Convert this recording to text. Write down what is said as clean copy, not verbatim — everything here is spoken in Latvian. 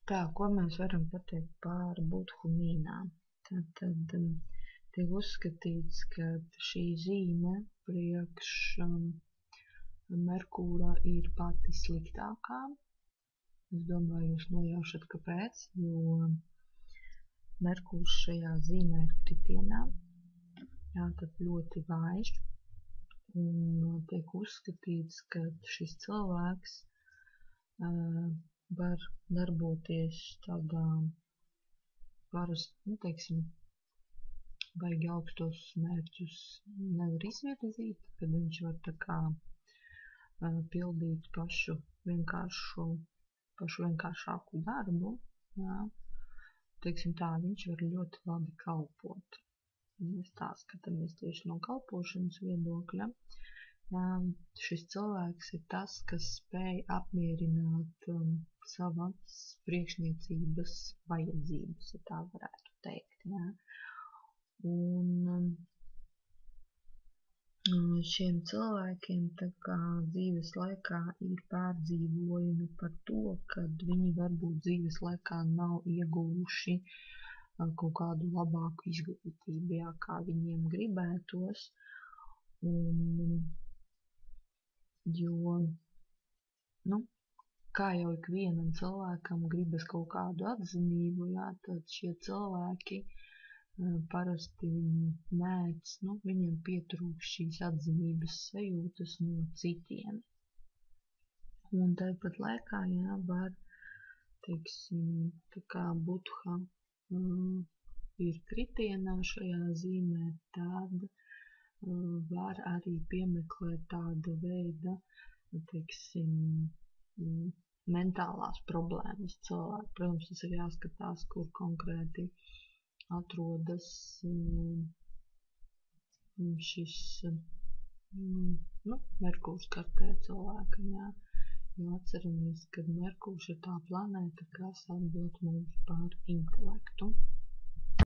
Tā, ko mēs varam pateikt par buthumīnām? Tad tiek uzskatīts, ka šī zīme priekš Merkūra ir pati sliktākā. Es domāju, jūs nojaušat, kāpēc, jo Merkūrs šajā zīmē ir kritienā, jā, tad ļoti vājš, un tiek uzskatīts, ka šis cilvēks var darboties tādā parasti, teiksim, baigi augstos mērķus nevar izvirzīt, kad viņš var tā kā pildīt pašu vienkāršāku darbu, jā. Teiksim tā, viņš var ļoti labi kalpot. Mēs tā skatāmies tieši no kalpošanas viedokļa. Šis cilvēks ir tas, kas spēj apmierināt savas priekšniecības vajadzības, ja tā varētu teikt. Jā. Un šiem cilvēkiem tā kā dzīves laikā ir pārdzīvojumi par to, kad viņi varbūt dzīves laikā nav ieguvuši kaut kādu labāku izglītību, jā, kā viņiem gribētos. Jo, kā jau ikvienam cilvēkam gribas kaut kādu atzinību, jā, tad šie cilvēki parasti mēdz, viņiem pietrūkst šīs atzinības sajūtas no citiem. Un tāpat laikā, jā, var, teiksim, tā kā Budha ir kritienā šajā zīmē, tad var arī piemeklēt tāda veida, teiksim, mentālās problēmas cilvēku. Protams, tas ir jāskatās, kur konkrēti atrodas šis Merkūrs kartē cilvēkam, jā. Jo atceramies, ka Merkūrs ir tā planēta, kas atbild mums par intelektu.